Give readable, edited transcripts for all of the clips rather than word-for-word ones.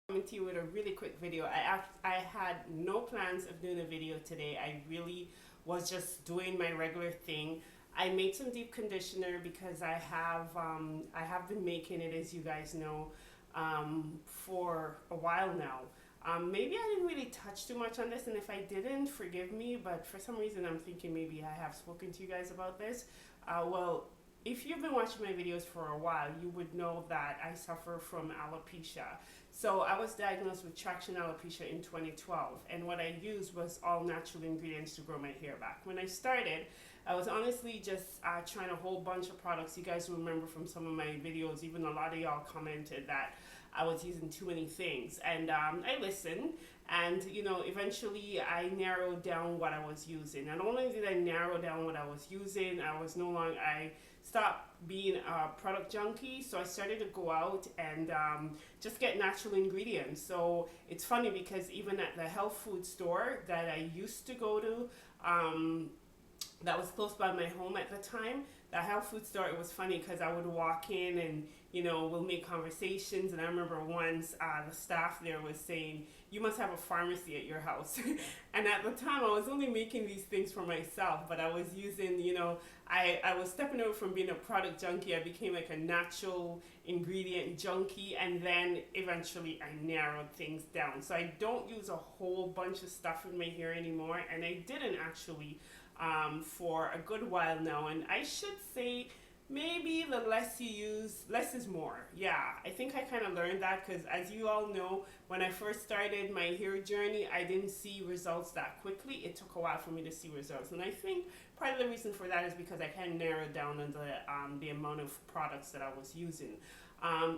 Coming to you with a really quick video. I had no plans of doing a video today. I really was just doing my regular thing. I made some deep conditioner because I have been making it, as you guys know, for a while now. Maybe I didn't really touch too much on this, and if I didn't, forgive me. But for some reason, I'm thinking maybe I have spoken to you guys about this. Well, if you've been watching my videos for a while, you would know that I suffer from alopecia. So I was diagnosed with traction alopecia in 2012, and what I used was all natural ingredients to grow my hair back. When I started, I was honestly just trying a whole bunch of products. You guys remember from some of my videos, even a lot of y'all commented that I was using too many things, and I listened, and eventually I narrowed down what I was using. Not only did I narrow down what I was using, I stopped being a product junkie, so I started to go out and just get natural ingredients. So it's funny because even at the health food store that I used to go to, that was close by my home at the time, the health food store, it was funny because I would walk in and we'll make conversations. And I remember once the staff there was saying, you must have a pharmacy at your house. And at the time I was only making these things for myself, but I was using, I was stepping over from being a product junkie. I became like a natural ingredient junkie, and then eventually I narrowed things down. So I don't use a whole bunch of stuff in my hair anymore, and I didn't actually for a good while now. And I should say maybe the less you use, less is more. Yeah, I think I kind of learned that because, as you all know, when I first started my hair journey, I didn't see results that quickly. It took a while for me to see results, and I think part of the reason for that is because I kind of narrowed down on the amount of products that I was using.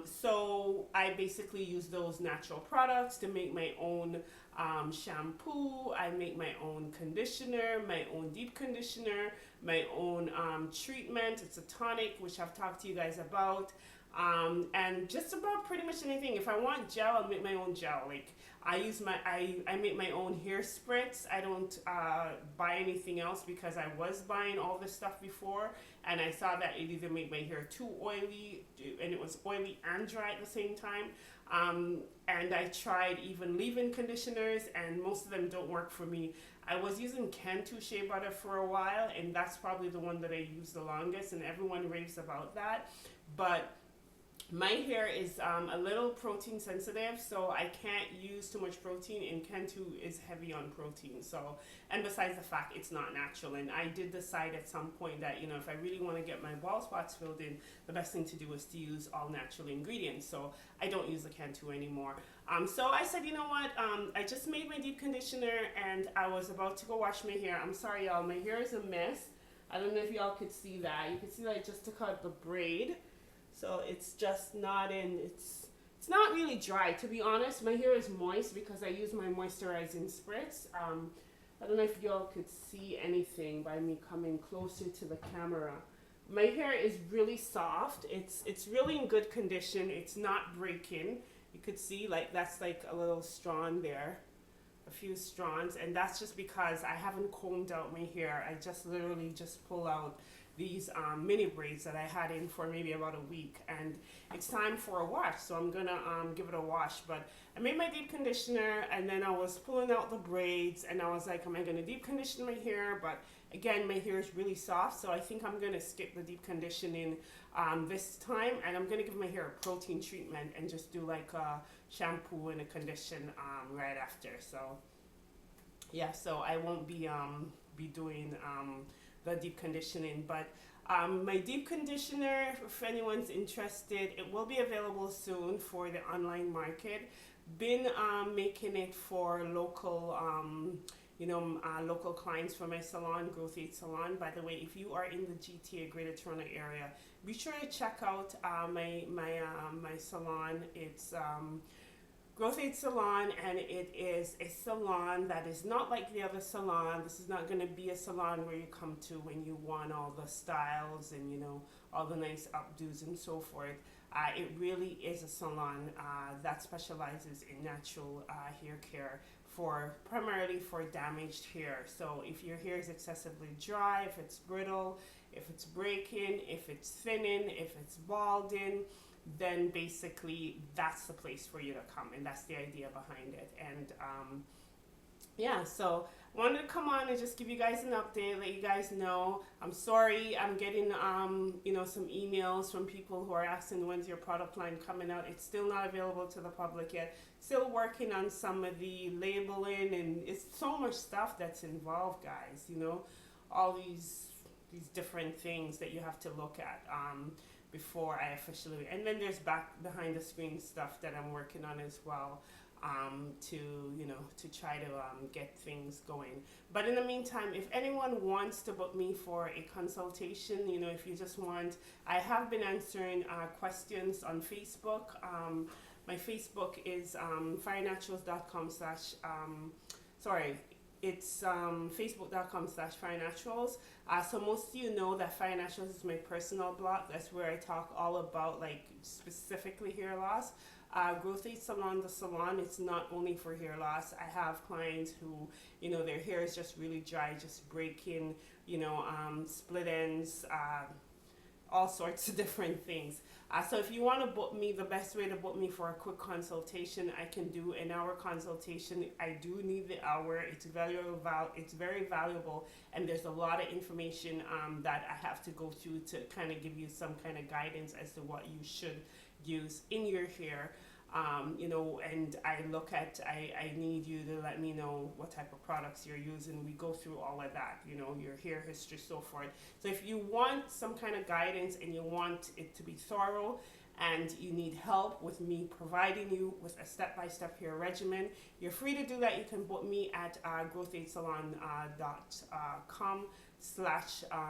So I basically use those natural products to make my own shampoo. I make my own conditioner, my own deep conditioner, my own treatment. It's a tonic, which I've talked to you guys about. And just about pretty much anything. If I want gel, I'll make my own gel. Like I make my own hair spritz. I don't buy anything else because I was buying all this stuff before, and I saw that it either made my hair too oily, and it was oily and dry at the same time. And I tried even leave-in conditioners, and most of them don't work for me. I was using Cantu shea butter for a while, and that's probably the one that I use the longest, and everyone raves about that. But my hair is a little protein sensitive, so I can't use too much protein, and Cantu is heavy on protein. So, and besides the fact it's not natural, and I did decide at some point that if I really want to get my bald spots filled in, the best thing to do is to use all natural ingredients. So I don't use the Cantu anymore. So I said, you know what, I just made my deep conditioner, and I was about to go wash my hair. I'm sorry, y'all, my hair is a mess. I don't know if y'all could see that. You can see that I just took out the braid. So it's just not it's not really dry, to be honest. My hair is moist because I use my moisturizing spritz. I don't know if y'all could see anything by me coming closer to the camera. My hair is really soft. It's really in good condition. It's not breaking. You could see that's like a little strand there, a few strands, and that's just because I haven't combed out my hair. I just literally just pull out these mini braids that I had in for maybe about a week, and it's time for a wash, so I'm gonna give it a wash. But I made my deep conditioner, and then I was pulling out the braids, and I was like, am I gonna deep condition my hair? But again, my hair is really soft, so I think I'm gonna skip the deep conditioning this time, and I'm gonna give my hair a protein treatment and just do like a shampoo and a condition right after. So yeah, so I won't be doing the deep conditioning, but my deep conditioner, if anyone's interested, it will be available soon for the online market. Been making it for local local clients for my salon, Aid Salon. By the way, if you are in the GTA, Greater Toronto area, be sure to check out my salon. It's Aid Salon, and it is a salon that is not like the other salon. This is not going to be a salon where you come to when you want all the styles and all the nice updos and so forth. It really is a salon that specializes in natural hair care primarily for damaged hair. So if your hair is excessively dry, if it's brittle, if it's breaking, if it's thinning, if it's balding, then basically that's the place for you to come, and that's the idea behind it. And yeah, so wanted to come on and just give you guys an update, let you guys know. I'm sorry, I'm getting some emails from people who are asking when's your product line coming out. It's still not available to the public yet. Still working on some of the labeling, and it's so much stuff that's involved, guys. All these different things that you have to look at before I officially. And then there's behind the screen stuff that I'm working on as well. To try to get things going. But in the meantime, if anyone wants to book me for a consultation, if you just want, I have been answering questions on Facebook. My Facebook is firenaturals.com/ it's facebook.com/firenaturals. So most of you know that Fire Naturals is my personal blog. That's where I talk all about specifically hair loss. Growth Aid Salon, the salon, it's not only for hair loss. I have clients who, their hair is just really dry, just breaking, split ends, all sorts of different things. So if you want to book me, the best way to book me for a quick consultation, I can do an hour consultation. I do need the hour. It's very valuable, and there's a lot of information that I have to go through to kind of give you some kind of guidance as to what you should use in your hair. And I need you to let me know what type of products you're using. We go through all of that, your hair history, so forth. So if you want some kind of guidance and you want it to be thorough and you need help with me providing you with a step-by-step hair regimen, you're free to do that. You can book me at growthaidsalon.com/ I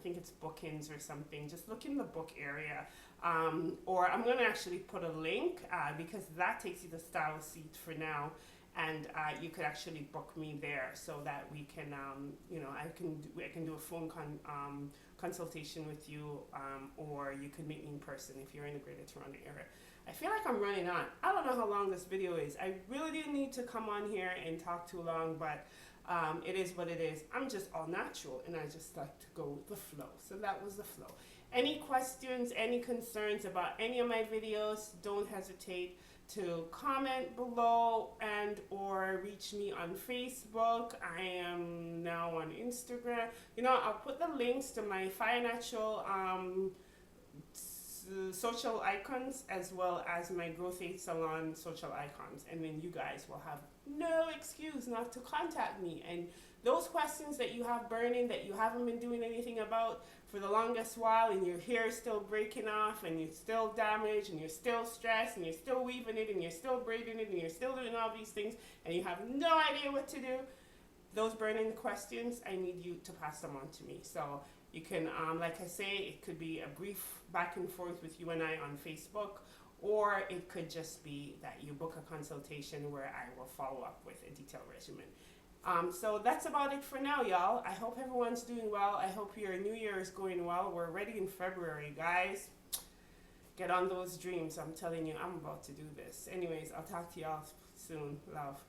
think it's bookings or something. Just look in the book area. Or I'm going to actually put a link because that takes you to Style Seat for now, and you could actually book me there so that we can, I can do a phone consultation with you, or you could meet me in person if you're in the Greater Toronto area. I feel like I'm running on. I don't know how long this video is. I really didn't need to come on here and talk too long, but it is what it is. I'm just all natural, and I just like to go with the flow. So that was the flow. Any questions, any concerns about any of my videos, don't hesitate to comment below and or reach me on Facebook. I am now on Instagram. I'll put the links to my Fire Natural social icons as well as my Growth Aid Salon social icons, and then you guys will have no excuse not to contact me. And those questions that you have burning that you haven't been doing anything about for the longest while, and your hair is still breaking off, and you're still damaged, and you're still stressed, and you're still weaving it, and you're still braiding it, and you're still doing all these things, and you have no idea what to do, those burning questions, I need you to pass them on to me. So you can, like I say, it could be a brief back and forth with you and I on Facebook, or it could just be that you book a consultation where I will follow up with a detailed regimen. So that's about it for now, y'all. I hope everyone's doing well. I hope your new year is going well. We're already in February, guys. Get on those dreams. I'm telling you, I'm about to do this. Anyways, I'll talk to y'all soon. Love.